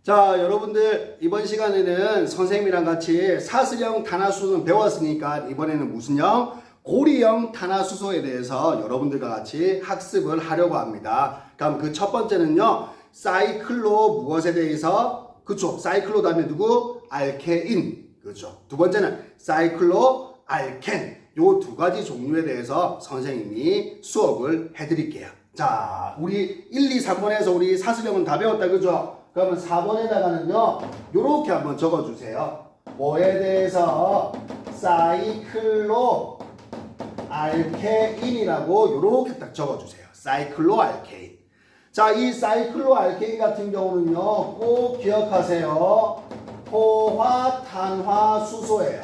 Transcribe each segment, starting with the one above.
자, 여러분들 이번 시간에는 선생님이랑 같이 사슬형 탄화수소는 배웠으니까 이번에는 무슨형? 고리형 탄화수소에 대해서 여러분들과 같이 학습을 하려고 합니다. 그럼 그 첫 번째는요, 사이클로 무엇에 대해서? 그쵸? 사이클로 다음에 누구? 알케인. 그죠? 두 번째는 사이클로 알켄. 요 두 가지 종류에 대해서 선생님이 수업을 해드릴게요. 자, 우리 1, 2, 3번에서 우리 사슬형은 다 배웠다. 그죠? 그러면 4번에다가는요, 요렇게 한번 적어주세요. 뭐에 대해서? 사이클로 알케인이라고 요렇게 딱 적어주세요. 사이클로 알케인. 자, 이 사이클로 알케인 같은 경우는요, 꼭 기억하세요. 포화탄화수소예요.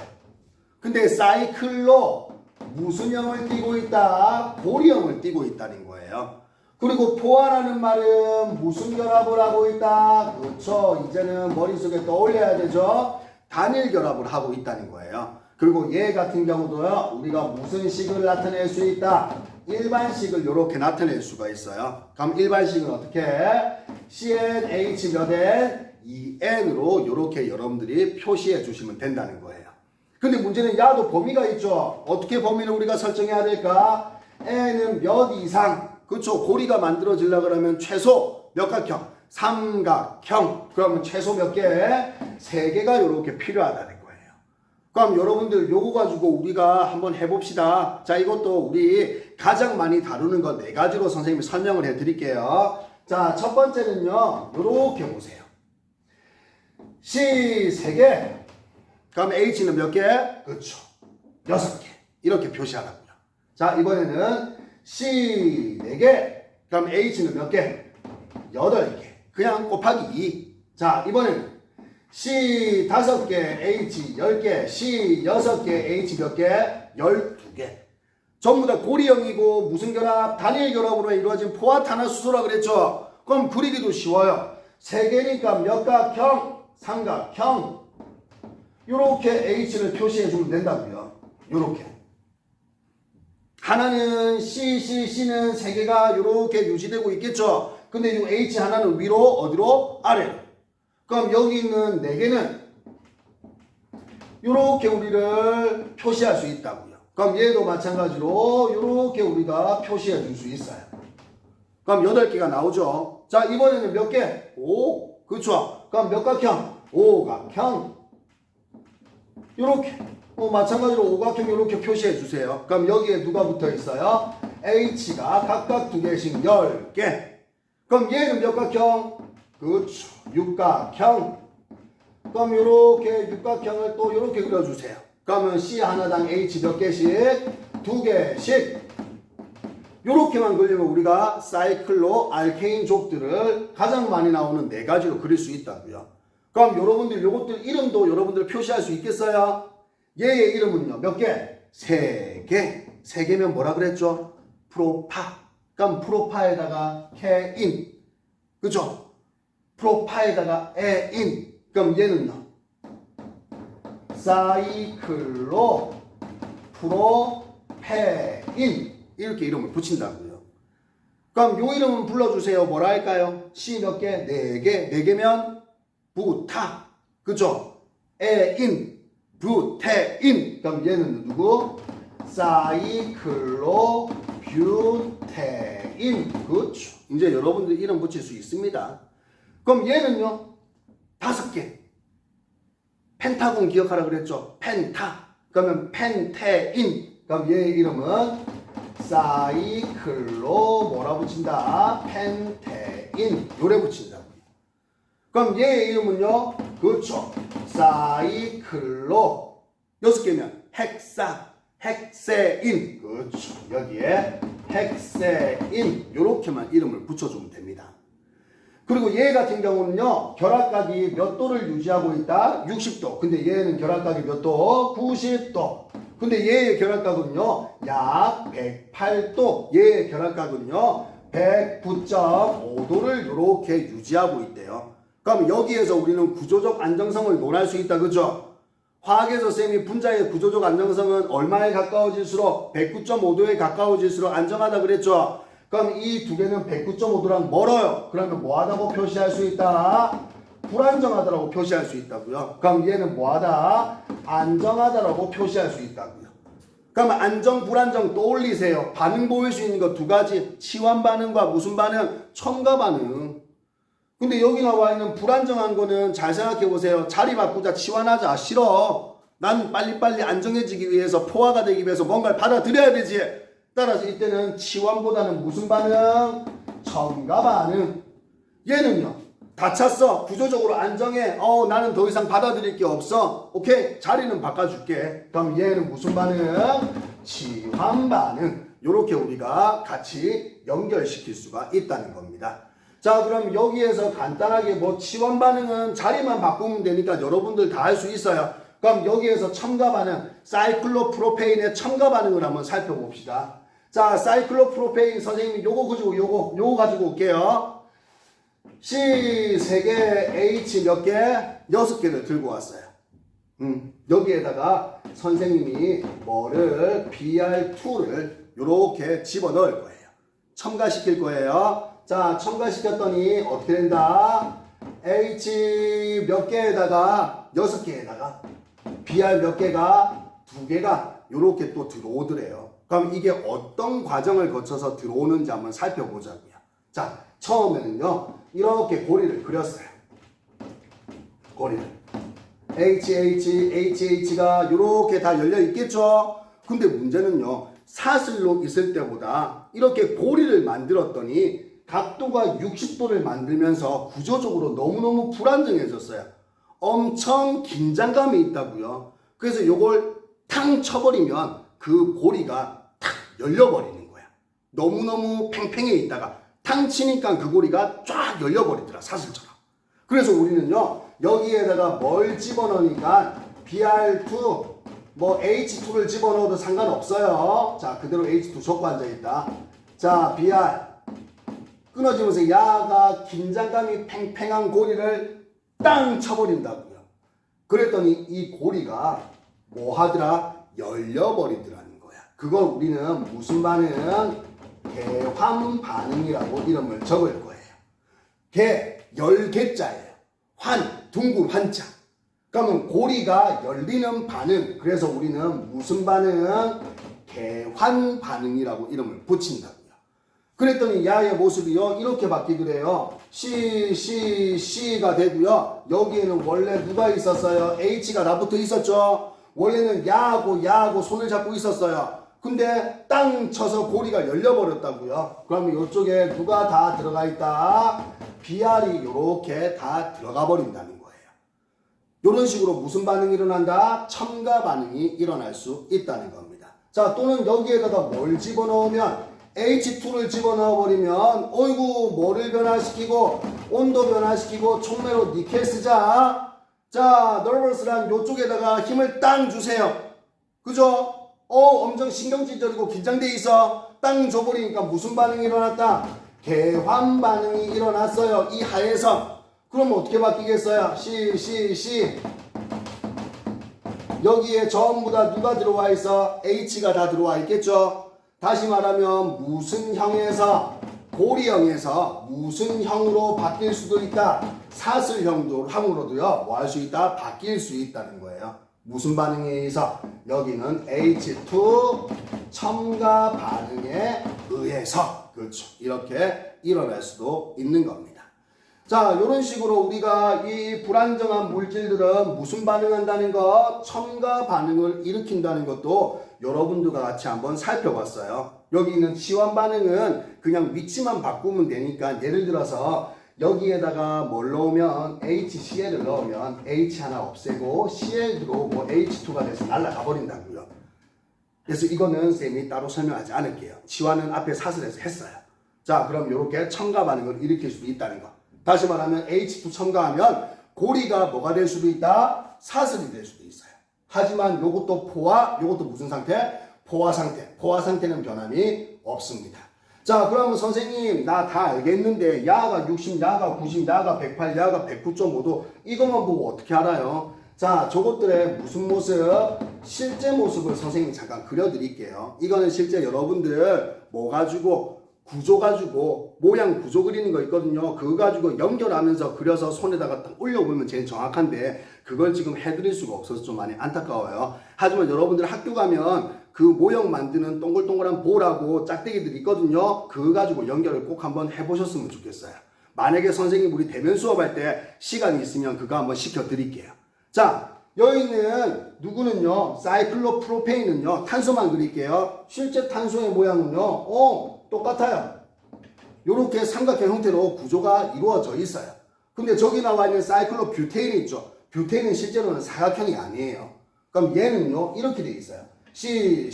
근데 사이클로 무슨 형을 띠고 있다? 고리형을 띠고 있다는 거예요. 그리고 포화라는 말은 무슨 결합을 하고 있다? 그렇죠. 이제는 머릿속에 떠올려야 되죠. 단일 결합을 하고 있다는 거예요. 그리고 얘 같은 경우도요, 우리가 무슨 식을 나타낼 수 있다? 일반식을 이렇게 나타낼 수가 있어요. 그럼 일반식은 어떻게 해? CnH 몇 N? 2N으로 이렇게 여러분들이 표시해 주시면 된다는 거예요. 근데 문제는 야도 범위가 있죠. 어떻게 범위를 우리가 설정해야 될까? N은 몇 이상? 그렇죠. 고리가 만들어지려고 그러면 최소 몇 각형? 삼각형. 그러면 최소 몇 개? 3개가 이렇게 필요하다는 거예요. 그럼 여러분들 요거 가지고 우리가 한번 해봅시다. 자, 이것도 우리 가장 많이 다루는 거 4가지로 선생님이 설명을 해드릴게요. 자, 첫 번째는요, 요렇게 보세요. C 3개. 그럼 H는 몇 개? 그렇죠. 6개. 이렇게 표시하라고요. 자, 이번에는 C 4개. 그럼 H는 몇 개? 8개. 그냥 곱하기 2. 자, 이번에는 C 5개, H 10개, C 6개, H 몇 개? 12개. 전부 다 고리형이고 무슨 결합? 단일 결합으로 이루어진 포화탄화수소라 그랬죠? 그럼 그리기도 쉬워요. 3개니까 몇 각형? 삼각형. 요렇게 H를 표시해 주면 된다고요. 요렇게. 하나는 C는 3개가 요렇게 유지되고 있겠죠. 근데 이 H 하나는 위로 어디로? 아래로. 그럼 여기 있는 4개는 요렇게 우리를 표시할 수 있다고요. 그럼 얘도 마찬가지로 요렇게 우리가 표시해 줄 수 있어요. 그럼 8개가 나오죠. 자, 이번에는 몇 개? 5. 그렇죠. 그럼 몇 각형? 5각형. 요렇게. 마찬가지로 오각형 이렇게 표시해 주세요. 그럼 여기에 누가 붙어 있어요? H가 각각 2개씩 10개. 그럼 얘는 몇 각형? 그렇죠. 육각형. 그럼 요렇게 육각형을 또 요렇게 그려주세요. 그러면 C 하나당 H 몇 개씩? 2개씩. 요렇게만 그리면 우리가 사이클로 알케인족들을 가장 많이 나오는 4가지로 그릴 수 있다고요. 그럼 여러분들 요것들 이름도 여러분들 표시할 수 있겠어요? 얘의 이름은요, 몇 개? 3개. 3개면 뭐라 그랬죠? 프로파. 그럼 프로파에다가 케인. 그죠? 프로파에다가 에인. 그럼 얘는요? 사이클로 프로페인. 이렇게 이름을 붙인다고요. 그럼 요 이름은 불러주세요. 뭐라 할까요? C 몇 개? 4개. 4개면 부타. 그죠? 에인. 뷰테인. 그럼 얘는 누구? 사이클로 뷰테인. 그렇죠. 이제 여러분들 이름 붙일 수 있습니다. 그럼 얘는요? 5개. 펜타곤 기억하라 그랬죠? 펜타. 그러면 펜테인. 그럼 얘의 이름은 사이클로 뭐라 붙인다? 펜테인. 요래 붙인다고요. 그럼 얘의 이름은요? 그렇죠. 사이클로 6개면 헥세인. 그렇죠. 여기에 헥세인. 요렇게만 이름을 붙여주면 됩니다. 그리고 얘 같은 경우는요, 결합각이 몇 도를 유지하고 있다? 60도. 근데 얘는 결합각이 몇 도? 90도. 근데 얘의 결합각은요, 약 108도. 얘의 결합각은요, 109.5도를 이렇게 유지하고 있대요. 그럼 여기에서 우리는 구조적 안정성을 논할 수 있다. 그죠? 화학에서 쌤이 분자의 구조적 안정성은 얼마에 가까워질수록 109.5도에 가까워질수록 안정하다 그랬죠? 그럼 이 두 개는 109.5도랑 멀어요. 그러면 뭐하다고 표시할 수 있다? 불안정하다라고 표시할 수 있다고요. 그럼 얘는 뭐하다? 안정하다라고 표시할 수 있다고요. 그럼 안정, 불안정 떠올리세요. 반응 보일 수 있는 거 두 가지. 치환 반응과 무슨 반응? 첨가 반응. 근데 여기 나와 있는 불안정한 거는 잘 생각해 보세요. 자리 바꾸자, 치환하자. 싫어. 난 빨리빨리 안정해지기 위해서, 포화가 되기 위해서 뭔가를 받아들여야 되지. 따라서 이때는 치환보다는 무슨 반응? 첨가 반응. 얘는요, 다쳤어. 구조적으로 안정해. 나는 더 이상 받아들일 게 없어. 오케이, 자리는 바꿔줄게. 그럼 얘는 무슨 반응? 치환 반응. 요렇게 우리가 같이 연결시킬 수가 있다는 겁니다. 자, 그럼 여기에서 간단하게 뭐 치환 반응은 자리만 바꾸면 되니까 여러분들 다 할 수 있어요. 그럼 여기에서 첨가 반응, 사이클로프로페인의 첨가 반응을 한번 살펴봅시다. 자, 사이클로프로페인 선생님이 요거 가지고 올게요. C 3개, H 몇 개? 6개를 들고 왔어요. 여기에다가 선생님이 뭐를 BR2를 요렇게 집어넣을 거예요. 첨가시킬 거예요. 자, 첨가시켰더니 어떻게 된다? H 몇 개에다가 6개에다가 BR 몇 개가 2개가 요렇게 또 들어오더래요. 그럼 이게 어떤 과정을 거쳐서 들어오는지 한번 살펴보자고요. 자, 처음에는요, 이렇게 고리를 그렸어요. 고리를. HH가 요렇게 다 열려 있겠죠? 근데 문제는요, 사슬로 있을 때보다 이렇게 고리를 만들었더니 각도가 60도를 만들면서 구조적으로 너무너무 불안정해졌어요. 엄청 긴장감이 있다고요. 그래서 요걸 탕 쳐버리면 그 고리가 탁 열려버리는 거야. 너무너무 팽팽해 있다가 탕 치니까 그 고리가 쫙 열려버리더라, 사슬처럼. 그래서 우리는요, 여기에다가 뭘 집어넣으니까 BR2, 뭐 H2를 집어넣어도 상관없어요. 자, 그대로 H2 적고 앉아있다. 자, BR 끊어지면서 야가 긴장감이 팽팽한 고리를 땅 쳐버린다고요. 그랬더니 이 고리가 뭐 하더라? 열려버리더라는 거야. 그걸 우리는 무슨 반응? 개환 반응이라고 이름을 적을 거예요. 개, 열개자예요. 환, 둥근 환자. 그러면 고리가 열리는 반응. 그래서 우리는 무슨 반응? 개환 반응이라고 이름을 붙인다고요. 그랬더니 야의 모습이요, 이렇게 바뀌더래요. C가 되고요. 여기에는 원래 누가 있었어요? H가 다 붙어 있었죠. 원래는 야하고 손을 잡고 있었어요. 근데 땅 쳐서 고리가 열려버렸다고요. 그러면 이쪽에 누가 다 들어가 있다? BR이 이렇게 다 들어가 버린다는 거예요. 이런 식으로 무슨 반응이 일어난다? 첨가 반응이 일어날 수 있다는 겁니다. 자, 또는 여기에다가 뭘 집어넣으면 H2를 집어넣어버리면 어이구 뭐를 변화시키고 온도 변화시키고 촉매로 니켈 쓰자. 자, 너버스란 요쪽에다가 힘을 땅 주세요. 그죠? 엄청 신경질적이고 긴장돼 있어. 땅 줘버리니까 무슨 반응이 일어났다? 개환 반응이 일어났어요. 이 하에서. 그럼 어떻게 바뀌겠어요? C. 여기에 전부 다 누가 들어와 있어? H가 다 들어와 있겠죠? 다시 말하면 무슨 형에서, 고리형에서 무슨 형으로 바뀔 수도 있다. 사슬형으로도요, 뭐 할 수 있다? 바뀔 수 있다는 거예요. 무슨 반응에 의해서? 여기는 H2 첨가 반응에 의해서, 그렇죠, 이렇게 일어날 수도 있는 겁니다. 자, 이런 식으로 우리가 이 불안정한 물질들은 무슨 반응한다는 것, 첨가 반응을 일으킨다는 것도 여러분들과 같이 한번 살펴봤어요. 여기 있는 치환 반응은 그냥 위치만 바꾸면 되니까, 예를 들어서 여기에다가 뭘 넣으면 HCl을 넣으면 H 하나 없애고 Cl 들어오고 H2가 돼서 날아가 버린다고요. 그래서 이거는 쌤이 따로 설명하지 않을게요. 치환은 앞에 사슬에서 했어요. 자, 그럼 이렇게 첨가 반응을 일으킬 수도 있다는 거. 다시 말하면 H2 첨가하면 고리가 뭐가 될 수도 있다? 사슬이 될 수도 있어요. 하지만 요것도 포화, 요것도 무슨 상태? 포화 상태. 포화 상태는 변함이 없습니다. 자, 그러면 선생님 나 다 알겠는데 야가 60, 야가 90, 야가 108, 야가 109.5도 이것만 보고 어떻게 알아요? 자, 저것들의 무슨 모습? 실제 모습을 선생님이 잠깐 그려드릴게요. 이거는 실제 여러분들 뭐 가지고 구조 가지고 모양 구조 그리는 거 있거든요. 그거 가지고 연결하면서 그려서 손에다가 딱 올려보면 제일 정확한데 그걸 지금 해드릴 수가 없어서 좀 많이 안타까워요. 하지만 여러분들 학교 가면 그 모형 만드는 동글동글한 볼하고 짝대기들이 있거든요. 그거 가지고 연결을 꼭 한번 해보셨으면 좋겠어요. 만약에 선생님 우리 대면 수업할 때 시간이 있으면 그거 한번 시켜드릴게요. 자, 여기 있는 누구는요, 사이클로프로페인은요, 탄소만 그릴게요. 실제 탄소의 모양은요, 똑같아요. 이렇게 삼각형 형태로 구조가 이루어져 있어요. 근데 저기 나와 있는 사이클로뷰테인이 있죠. 뷰테인은 실제로는 사각형이 아니에요. 그럼 얘는요, 이렇게 돼 있어요. C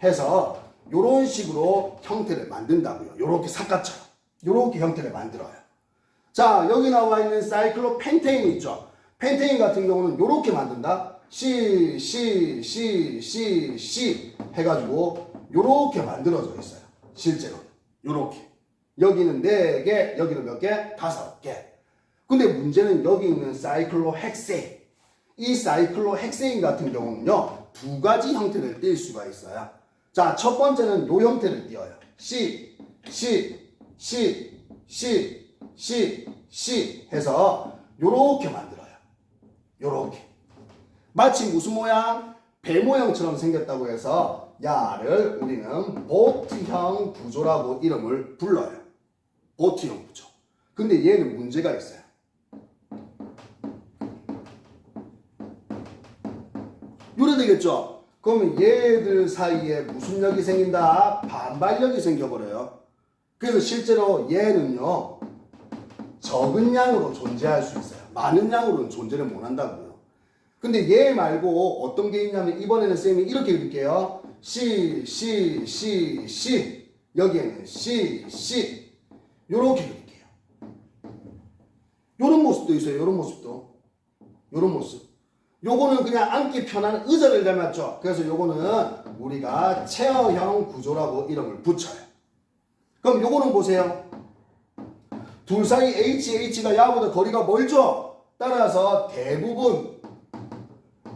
해서 이런 식으로 형태를 만든다고요. 이렇게 삭가처럼. 이렇게 형태를 만들어요. 자, 여기 나와 있는 사이클로펜테인이 있죠. 펜테인 같은 경우는 이렇게 만든다. C 해가지고 이렇게 만들어져 있어요. 실제로는. 이렇게. 여기는 4개, 여기는 몇 개? 5개. 근데 문제는 여기 있는 사이클로헥세인. 이 사이클로헥세인 같은 경우는요, 2가지 형태를 띌 수가 있어요. 자, 첫 번째는 이 형태를 띄어요. C 해서 요렇게 만들어요. 요렇게. 마치 무슨 모양? 배 모양처럼 생겼다고 해서 야를 우리는 보트형 구조라고 이름을 불러요. 보트형 구조. 근데 얘는 문제가 있어요. 요래 되겠죠? 그러면 얘들 사이에 무슨 lực 이 생긴다? 반발력이 생겨버려요. 그래서 실제로 얘는요, 적은 양으로 존재할 수 있어요. 많은 양으로는 존재를 못한다고요. 근데 얘 말고 어떤 게 있냐면 이번에는 쌤이 이렇게 그릴게요. C 여기에는 C 요렇게 그릴게요. 요런 모습도 있어요. 요런 모습도. 요런 모습. 요거는 그냥 앉기 편한 의자를 닮았죠. 그래서 요거는 우리가 체어형 구조라고 이름을 붙여요. 그럼 요거는 보세요. 둘 사이 HH가 야보다 거리가 멀죠? 따라서 대부분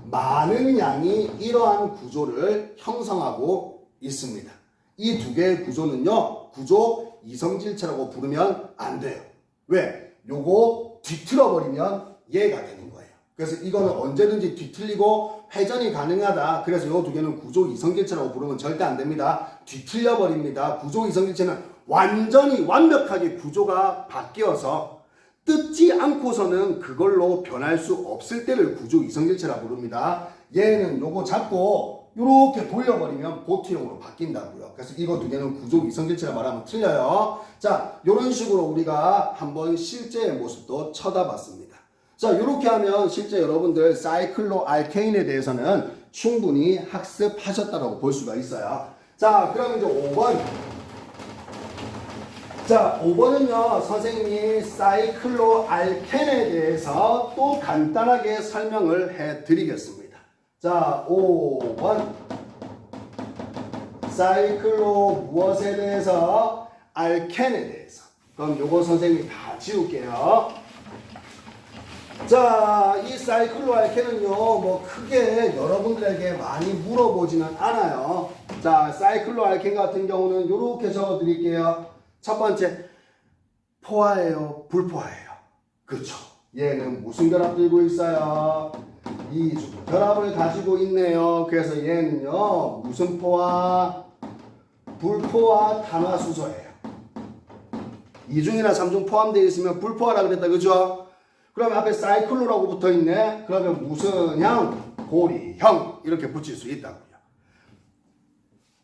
많은 양이 이러한 구조를 형성하고 있습니다. 이 2개의 구조는요, 구조 이성질체라고 부르면 안 돼요. 왜? 요거 뒤틀어버리면 얘가 되는 거예요. 그래서 이거는 언제든지 뒤틀리고 회전이 가능하다. 그래서 요 2개는 구조 이성질체라고 부르면 절대 안 됩니다. 뒤틀려버립니다. 구조 이성질체는 완전히 완벽하게 구조가 바뀌어서 뜯지 않고서는 그걸로 변할 수 없을 때를 구조 이성질체라 부릅니다. 얘는 요거 잡고 요렇게 돌려버리면 보트형으로 바뀐다고요. 그래서 이거 2개는 구조 이성질체라 말하면 틀려요. 자, 요런 식으로 우리가 한번 실제의 모습도 쳐다봤습니다. 자, 요렇게 하면 실제 여러분들 사이클로 알케인에 대해서는 충분히 학습하셨다고 볼 수가 있어요. 자, 그럼 이제 5번. 자, 5번은요, 선생님이 사이클로 알켄에 대해서 또 간단하게 설명을 해 드리겠습니다. 자, 5번. 사이클로 무엇에 대해서? 알켄에 대해서. 그럼 요거 선생님이 다 지울게요. 자, 이 사이클로 알켄은요, 뭐 크게 여러분들에게 많이 물어보지는 않아요. 자, 사이클로 알켄 같은 경우는 요렇게 적어 드릴게요. 첫 번째, 포화예요? 불포화예요? 그렇죠. 얘는 무슨 결합 들고 있어요? 이중 결합을 가지고 있네요. 그래서 얘는요, 무슨 포화? 불포화 탄화수소예요. 이중이나 삼중 포함되어 있으면 불포화라 그랬다. 그죠? 그러면 앞에 사이클로라고 붙어 있네. 그러면 무슨 형? 고리형. 이렇게 붙일 수 있다고요.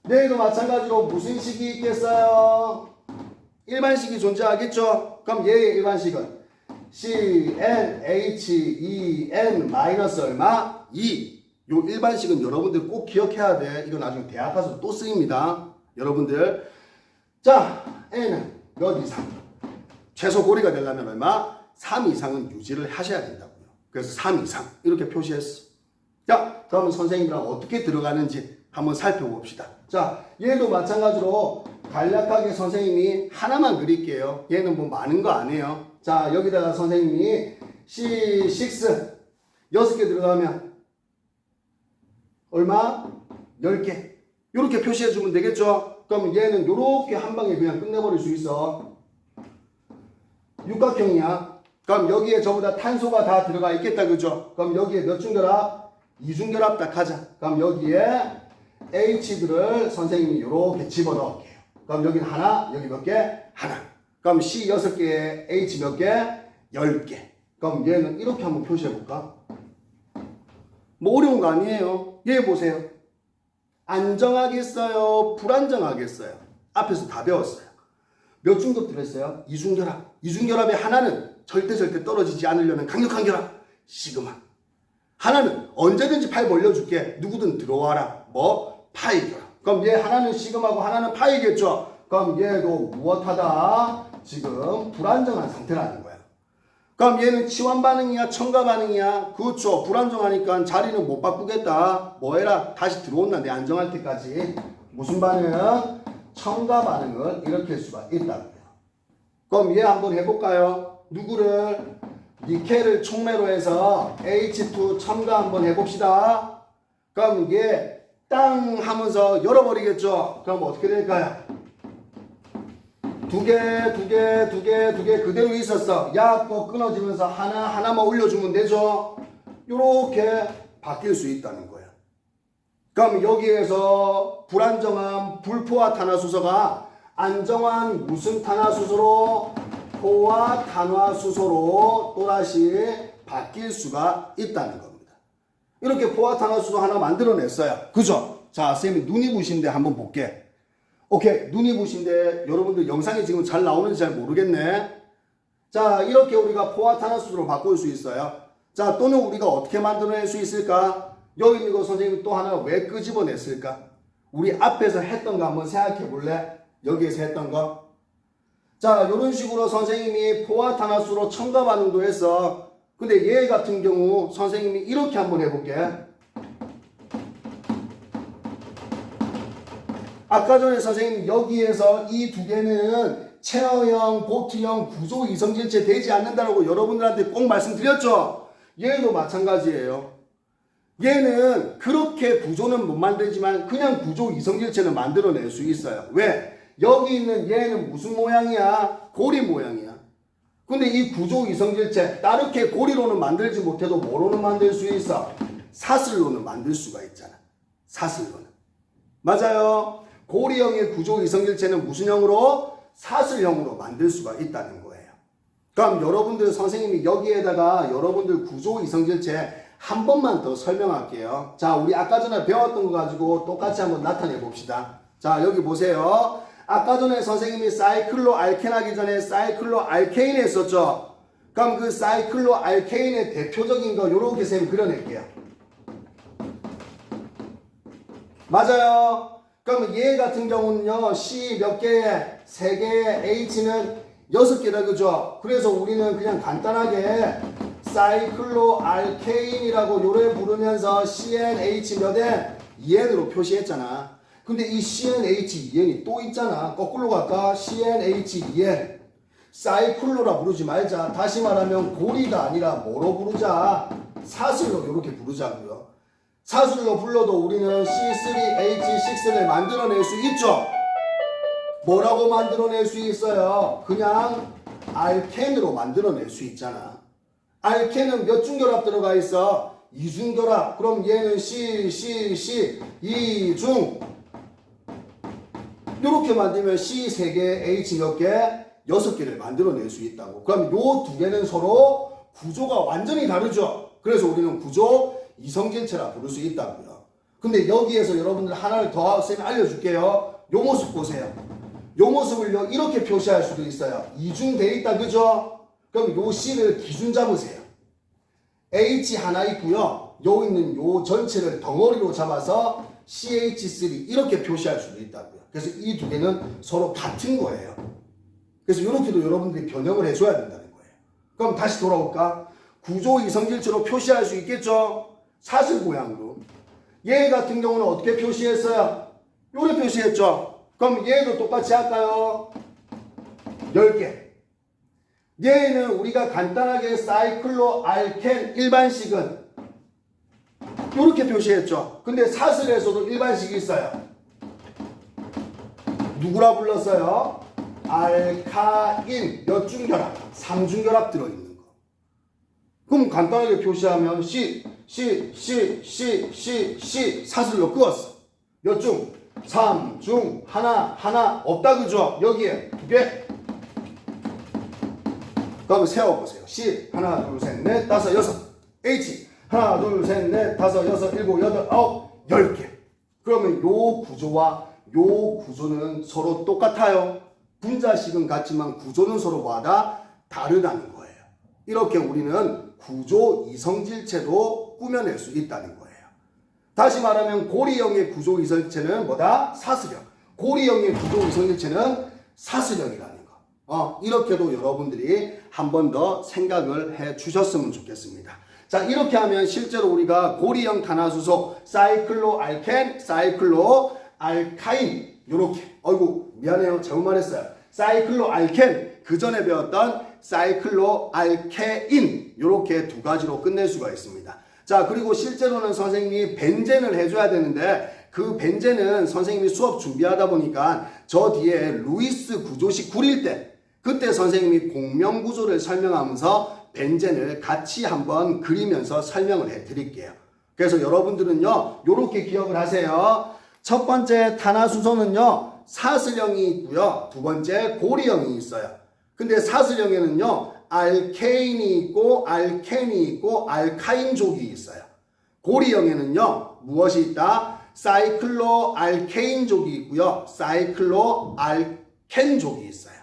얘도 마찬가지로 무슨 식이 있겠어요? 일반식이 존재하겠죠? 그럼 얘의 일반식은 CnHen 마이너스 얼마? 2. 요 일반식은 여러분들 꼭 기억해야 돼. 이거 나중에 대학 가서 또 쓰입니다. 여러분들. 자, N은 몇 이상? 최소 고리가 되려면 얼마? 3 이상은 유지를 하셔야 된다고요. 그래서 3 이상. 이렇게 표시했어. 자, 그러면 선생님이랑 어떻게 들어가는지 한번 살펴봅시다. 자, 얘도 마찬가지로 간략하게 선생님이 하나만 그릴게요. 얘는 뭐 많은 거 아니에요. 자, 여기다가 선생님이 C6 6개 들어가면 얼마? 10개. 이렇게 표시해 주면 되겠죠? 그럼 얘는 요렇게 한 방에 그냥 끝내버릴 수 있어. 육각형이야. 그럼 여기에 전부 다 탄소가 다 들어가 있겠다. 그죠? 그럼 여기에 몇 중결합? 이중결합 딱 하자. 그럼 여기에 H들을 선생님이 요렇게 집어넣을게요. 그럼 여기는 하나, 여기 몇 개? 하나. 그럼 C 6개에 H 몇 개? 10개. 그럼 얘는 이렇게 한번 표시해볼까? 뭐 어려운 거 아니에요. 얘 보세요. 안정하겠어요? 불안정하겠어요? 앞에서 다 배웠어요. 몇 중결 들었어요? 이중결합. 이중결합의 하나는 절대 떨어지지 않으려는 강력한 결합. 시그마. 하나는 언제든지 팔 벌려줄게. 누구든 들어와라. 뭐? 파이 결합. 그럼 얘 하나는 시그마고 하나는 파이겠죠? 그럼 얘도 무엇하다? 지금 불안정한 상태라는 거야. 그럼 얘는 치환 반응이야? 첨가 반응이야? 그렇죠. 불안정하니까 자리는 못 바꾸겠다. 뭐 해라? 다시 들어온다. 내 안정할 때까지. 무슨 반응? 첨가 반응을 일으킬 수가 있다고요. 그럼 얘 한번 해볼까요? 누구를? 니켈을 촉매로 해서 H2 첨가 한번 해봅시다. 그럼 얘 땅 하면서 열어버리겠죠? 그럼 어떻게 될까요? 두 개 그대로 있었어. 약고 끊어지면서 하나만 올려주면 되죠? 요렇게 바뀔 수 있다는 거야. 그럼 여기에서 불안정한 불포화 탄화수소가 안정한 무슨 탄화수소로? 포화 탄화수소로 또다시 바뀔 수가 있다는 겁니다. 이렇게 포화 탄화수소 하나 만들어냈어요. 그죠? 자, 쌤이 눈이 부신데 한번 볼게. 오케이, 눈이 부신데 여러분들 영상이 지금 잘 나오는지 잘 모르겠네. 자, 이렇게 우리가 포화 탄화수소로 바꿀 수 있어요. 자, 또는 우리가 어떻게 만들어낼 수 있을까? 여기 있는 거 선생님이 또 하나 왜 끄집어냈을까? 우리 앞에서 했던 거 한번 생각해 볼래? 여기에서 했던 거. 자, 이런 식으로 선생님이 포화 탄화수소로 첨가 반응도 했어. 근데 얘 같은 경우 선생님이 이렇게 한번 해볼게. 아까 전에 선생님 여기에서 이 두 개는 체어형, 보트형 구조 이성질체 되지 않는다고 여러분들한테 꼭 말씀드렸죠? 얘도 마찬가지예요. 얘는 그렇게 구조는 못 만들지만 그냥 구조 이성질체는 만들어낼 수 있어요. 왜? 여기 있는 얘는 무슨 모양이야? 고리 모양이야. 근데 이 구조 이성질체 따르게 고리로는 만들지 못해도 뭐로는 만들 수 있어? 사슬로는 만들 수가 있잖아. 사슬로는. 맞아요. 고리형의 구조 이성질체는 무슨 형으로? 사슬형으로 만들 수가 있다는 거예요. 그럼 여러분들 선생님이 여기에다가 여러분들 구조 이성질체 한 번만 더 설명할게요. 자, 우리 아까 전에 배웠던 거 가지고 똑같이 한번 나타내 봅시다. 자, 여기 보세요. 아까 전에 선생님이 사이클로 알켄 하기 전에 사이클로 알케인 했었죠. 그럼 그 사이클로 알케인의 대표적인 거 요렇게 쌤 그려낼게요. 맞아요. 그럼 얘 같은 경우는요. C 몇 개에 3개에 H는 6개다. 그죠? 그래서 우리는 그냥 간단하게 사이클로 알케인이라고 요래 부르면서 CnH 몇에 2n으로 표시했잖아. 근데 이 CnH2n이 또 있잖아. 거꾸로 갈까? CnH2n. 사이클로라 부르지 말자. 다시 말하면 고리가 아니라 뭐로 부르자? 사슬로 이렇게 부르자고요. 사슬로 불러도 우리는 C3H6를 만들어낼 수 있죠. 뭐라고 만들어낼 수 있어요? 그냥 알켄으로 만들어낼 수 있잖아. 알켄은 몇 중결합 들어가 있어? 2중결합. 그럼 얘는 C, 2중. 이렇게 만들면 C 3개, H 몇 개? 6개를 만들어낼 수 있다고. 그럼 요 두 개는 서로 구조가 완전히 다르죠. 그래서 우리는 구조 이성질체라 부를 수 있다고요. 근데 여기에서 여러분들 하나를 더 쌤이 알려줄게요. 요 모습 보세요. 요 모습을요 이렇게 표시할 수도 있어요. 이중돼 있다. 그죠? 그럼 요 C를 기준 잡으세요. H 하나 있고요. 요 있는 요 전체를 덩어리로 잡아서 CH3 이렇게 표시할 수도 있다고요. 그래서 이 두 개는 서로 같은 거예요. 그래서 이렇게도 여러분들이 변형을 해줘야 된다는 거예요. 그럼 다시 돌아올까? 구조 이성질체로 표시할 수 있겠죠? 사슬 모양으로. 얘 같은 경우는 어떻게 표시했어요? 요렇게 표시했죠? 그럼 얘도 똑같이 할까요? 10개. 얘는 우리가 간단하게 사이클로 알켄 일반식은 요렇게 표시했죠? 근데 사슬에서도 일반식이 있어요. 누구라 불렀어요? 알카인 몇 중결합? 3중결합 들어있는 거. 그럼 간단하게 표시하면 C 사슬로 끄었어. 몇 중? 3중 하나 없다 그죠? 여기에 2개. 그럼 세워보세요. C 하나 둘 셋 넷 다섯 여섯. H 하나 둘 셋 넷 다섯 여섯 일곱 여덟 아홉 10개. 그러면 요 구조와 요 구조는 서로 똑같아요. 분자식은 같지만 구조는 서로 뭐하다? 다르다는 거예요. 이렇게 우리는 구조 이성질체도 꾸며낼 수 있다는 거예요. 다시 말하면 고리형의 구조 이성질체는 뭐다? 사슬형. 고리형의 구조 이성질체는 사슬형이라는 거. 이렇게도 여러분들이 한 번 더 생각을 해 주셨으면 좋겠습니다. 자, 이렇게 하면 실제로 우리가 고리형 탄화수소 사이클로알켄, 사이클로알카인 요렇게 어이구 미안해요 잘못 말했어요. 사이클로알켄 그 전에 배웠던 사이클로알케인 요렇게 두 가지로 끝낼 수가 있습니다. 자, 그리고 실제로는 선생님이 벤젠을 해줘야 되는데 그 벤젠은 선생님이 수업 준비하다 보니까 저 뒤에 루이스 구조식 구릴 때 그때 선생님이 공명구조를 설명하면서 벤젠을 같이 한번 그리면서 설명을 해드릴게요. 그래서 여러분들은요 요렇게 기억을 하세요. 첫 번째 탄화수소는요 사슬형이 있고요. 두 번째 고리형이 있어요. 근데 사슬형에는요 알케인이 있고 알켄이 있고 알카인족이 있어요. 고리형에는요 무엇이 있다? 사이클로알케인족이 있고요. 사이클로알켄족이 있어요.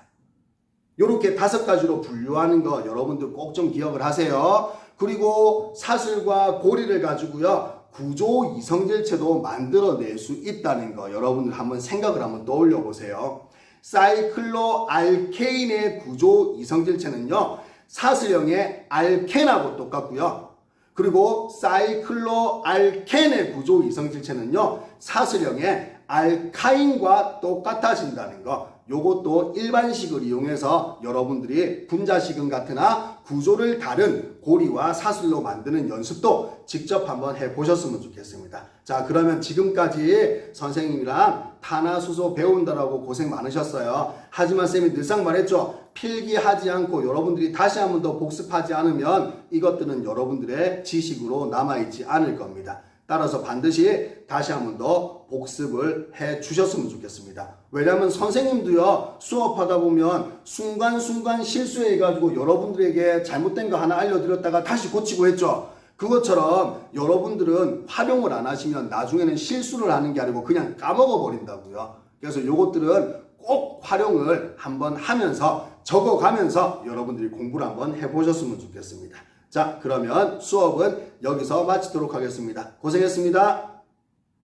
이렇게 5가지로 분류하는 거 여러분들 꼭 좀 기억을 하세요. 그리고 사슬과 고리를 가지고요 구조 이성질체도 만들어낼 수 있다는 거 여러분들 한번 생각을 한번 떠올려 보세요. 사이클로알케인의 구조 이성질체는요 사슬형의 알켄하고 똑같고요. 그리고 사이클로알켄의 구조 이성질체는요 사슬형의 알카인과 똑같아진다는 거 요것도 일반식을 이용해서 여러분들이 분자식은 같으나 구조를 다른 고리와 사슬로 만드는 연습도 직접 한번 해보셨으면 좋겠습니다. 자, 그러면 지금까지 선생님이랑 탄화수소 배운다라고 고생 많으셨어요. 하지만 쌤이 늘상 말했죠. 필기하지 않고 여러분들이 다시 한번 더 복습하지 않으면 이것들은 여러분들의 지식으로 남아있지 않을 겁니다. 따라서 반드시 다시 한번 더 복습을 해 주셨으면 좋겠습니다. 왜냐하면 선생님도요 수업하다 보면 순간순간 실수해가지고 여러분들에게 잘못된 거 하나 알려드렸다가 다시 고치고 했죠. 그것처럼 여러분들은 활용을 안 하시면 나중에는 실수를 하는 게 아니고 그냥 까먹어 버린다고요. 그래서 요것들은 꼭 활용을 한번 하면서 적어가면서 여러분들이 공부를 한번 해보셨으면 좋겠습니다. 자, 그러면 수업은 여기서 마치도록 하겠습니다. 고생했습니다.